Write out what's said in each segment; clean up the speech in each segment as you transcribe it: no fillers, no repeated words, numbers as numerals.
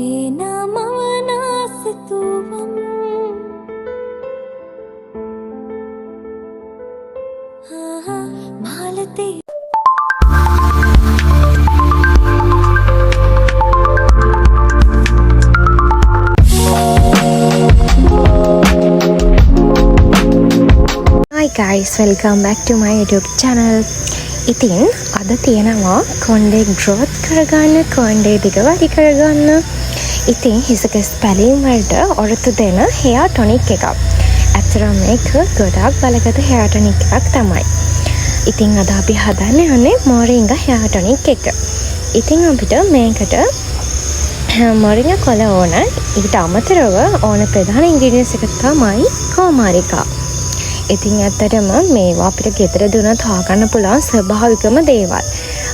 Hi guys, welcome back to my YouTube channel. ඉතින් අද තියෙනවා කොණ්ඩේ growth කරගන්න, කොණ්ඩේ දිග වැඩි කරගන්න. ඉතින් හිසකස් පැලීම් වලට ඔරොත්තු දෙන hair tonic එකක්. ඇත්තටම මේක ගොඩාක් බලගත hair tonic එකක් තමයි. ඉතින් අද අපි හදන්න යන්නේ moringa hair tonic එක. ඉතින් අපිට මේකට moringa කොළ ඕන. ඊට අමතරව ඕන ප්‍රධාන ingredients එක තමයි කොමාරිකා. ඉතින් ඇත්තටම මේවා අපිට ගෙදර දුන්නත් හොයාගන්න පුළුවන් ස්වභාවිකම දේවල්.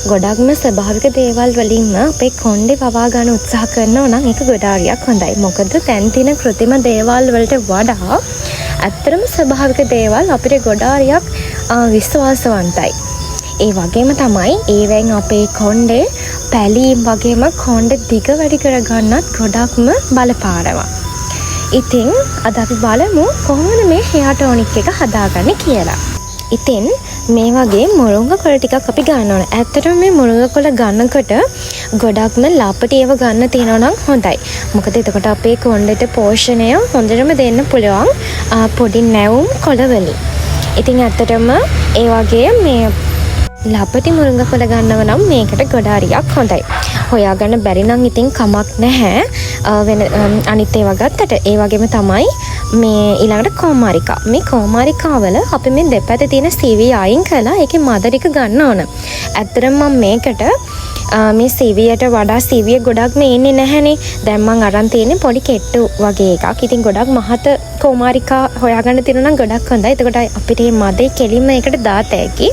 ගොඩක්ම ස්වභාවික දේවල් වලින්ම අපේ කොණ්ඩේ වවා ගන්න උත්සාහ කරනවා නම් ඒක ගොඩාරියක් හොඳයි. මොකද දැන් තියෙන કૃතිම දේවල් වලට වඩා ඇත්තටම ස්වභාවික දේවල් අපිට ගොඩාරියක් විශ්වාසවන්තයි. ඒ වගේම තමයි ඒවෙන් අපේ කොණ්ඩේ පැලීම් වගේම කොණ්ඩේ දිග වැඩි කරගන්නත් ගොඩක්ම බලපානවා. ඉතින් අද අපි බලමු කොහොමද මේ hair tonic එක හදාගන්නේ කියලා. ඉතින් මේ වගේ මොරුංග කොළ ටිකක් අපි ගන්න ඕන. ඇත්තටම මේ මොරුංග කොළ ගන්නකොට ගොඩක්ම ලාපටි ඒව ගන්න තියෙනවා නම් හොඳයි. මොකද එතකොට අපේ කොණ්ඩේට පෝෂණය හොඳටම දෙන්න පුළුවන් පොඩි නැවුම් කොළ වලින්. ඉතින් ඇත්තටම ඒ වගේ මේ ලාපටි මොරුංග කොළ ගන්නව නම් මේකට ගොඩාරියක් හොඳයි. හොයාගන්න බැරි නම් ඉතින් කමක් නැහැ. වෙන අනිත් ඒවා ගත්තට ඒ වගේම තමයි මේ ඊළඟට කොමාරිකා. මේ කොමාරිකාවල අපි මේ දෙපැත්තේ තියෙන CV අයින් කළා ඒකේ මද ටික ගන්න ඕන. ඇත්තටම මම මේකට මේ CVයට වඩා CV ගොඩක්ම එන්නේ නැහැනේ. දැන් මම අරන් තියෙන්නේ පොඩි කෙට්ටු වගේ එකක්. ඉතින් ගොඩක් මහත කොමාරිකා හොයාගන්න තියෙනවා නම් ගොඩක් හොඳයි. එතකොට අපිට මේ මදේ කෙලින්ම ඒකට දාත හැකි.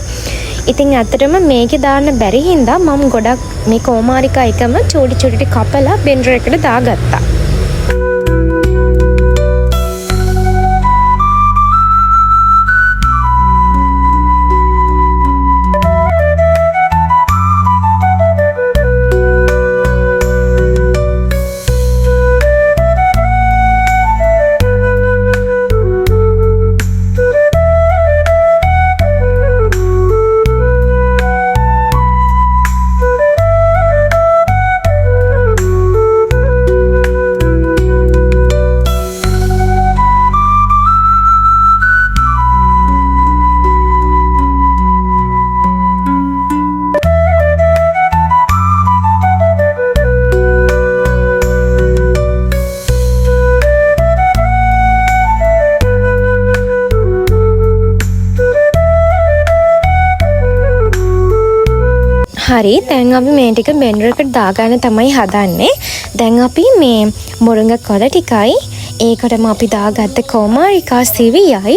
ඉතින් ඇත්තටම මේකේ දාන්න බැරි හින්දා මම ගොඩක් මේ කොමාරිකා එකම චූටි චූටි කපලා බෙන්ඩර් එකට දාගත්තා. හරි දැන් අපි මේ ටික බෙන්ඩර් එකට දාගන්න තමයි හදන්නේ. දැන් අපි මේ මොරුංග කොළ ටිකයි ඒකටම අපි දාගත්ත කොමාරිකා CVයි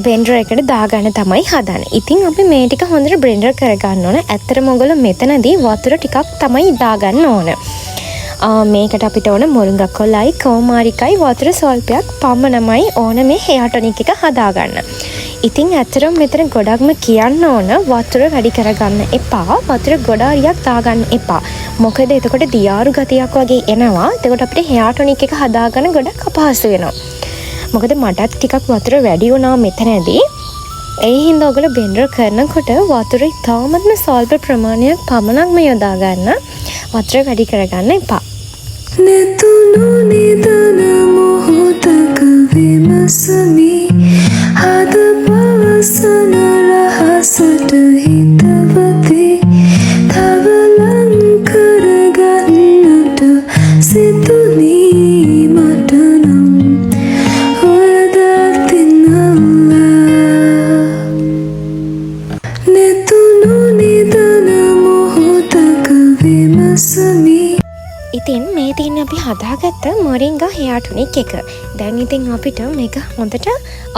බෙන්ඩර් එකට දාගන්න තමයි හදන්නේ. ඉතින් අපි මේ ටික හොඳට බ්ලෙන්ඩර් කරගන්න ඕන. ඇත්තටම ඔයගොල්ලෝ මෙතනදී වතුර ටිකක් තමයි දාගන්න ඕන. මේකට අපිට ඕන මොරුංග කොළයි කොමාරිකයි වතුර සල්පයක් පමණමයි ඕන මේ hair tonic එක හදාගන්න. ඉතින් ඇත්තටම මෙතන ගොඩක්ම කියන්න ඕන වතුර වැඩි කරගන්න එපා. වතුර ගොඩාරියක් දාගන්න එපා. මොකද එතකොට දියාරු ගතියක් වගේ එනවා. එතකොට අපිට hair tonic එක හදාගන්න ගොඩක් අපහසු වෙනවා. මොකද මටත් ටිකක් වතුර වැඩි වුණා මෙතනදී. ඒ හින්දා ඔයගොල්ලෝ බෙන්ඩර් කරනකොට වතුර ඉතාමත්ම ස්වල්ප ප්‍රමාණයක් පමණක්ම යොදා ගන්න. වතුර වැඩි කරගන්න එපා. නෙතුණු නිදන මොහොතක විමසමි හද පවසන රහසට හිතවති තවලං කරගන්නට සිතුනි මට නම් හොයදතිනල්ලා නෙතුණු නිදන මොහොතක විමසමි. ඉතින් මේ තියෙන අපි හදාගත්ත මොරිංගා hair tonic එක. දැන් ඉතින් අපිට මේක හොඳට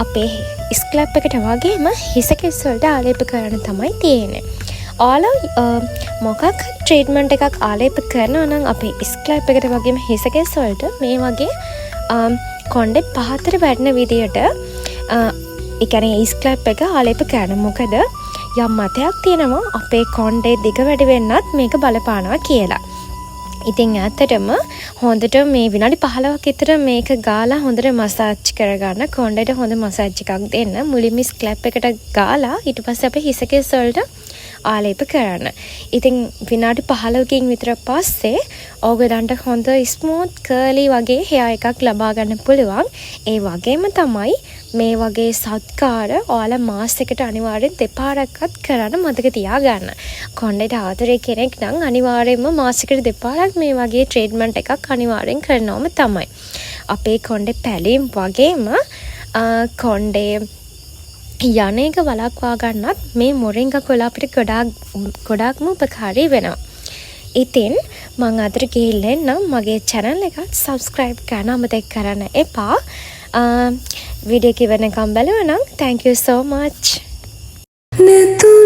අපේ ස්ක්ලැප් එකට වගේම හිස කෙස් වලට ආලේප කරන්න තමයි තියෙන්නේ. ඔයාලා මොකක් ට්‍රීට්මන්ට් එකක් ආලේප කරනවා නම් අපේ ස්ක්ලැප් එකට වගේම හිස කෙස් වලට මේ වගේ කොණ්ඩේ පහතට වැටෙන විදියට ඒ කියන්නේ ස්ක්ලැප් එක ආලේප කරන්න. මොකද යම් මතයක් තියෙනවා අපේ කොණ්ඩේ දිග වැඩි වෙන්නත් මේක බලපානවා කියලා. ඉතින් ඇත්තටම හොඳට මේ විනාඩි 15ක් විතර මේක ගාලා හොඳට මසාජ් කරගන්න. කොණ්ඩේට හොඳ මසාජ් එකක් දෙන්න. මුලින්ම ස්ක්ලැප් එකට ගාලා ඊට පස්සේ අපි හිස කෙස් වලට ආලේප කරන්න. ඉතින් විනාඩි 15කින් විතර පස්සේ ඕගලන්ට හොඳ ස්මූත් කර්ලි වගේ හෙයා එකක් ලබා ගන්න පුළුවන්. ඒ වගේම තමයි මේ වගේ සත්කාර ඔයාලා මාසෙකට අනිවාර්යෙන් දෙපාරක්වත් කරන්න මතක තියාගන්න. කොණ්ඩේට ආදරේ කෙනෙක් නම් අනිවාර්යෙන්ම මාසෙකට දෙපාරක් මේ වගේ ට්‍රීට්මන්ට් එකක් අනිවාර්යෙන් කරනවම තමයි. අපේ කොණ්ඩේ පැලීම් වගේම කොණ්ඩේ යන එක වළක්වා ගන්නත් මේ මොරින්ගා කොළ අපිට ගොඩාක්ම උපකාරී වෙනවා. ඉතින් මම අදට ගිහිල්ලා එන්නම්. මගේ channel එකත් subscribe කරන්න අමතක කරන්න එපා. වීඩියෝ එක වෙනකම් බලුවා නම් thank you so much. netu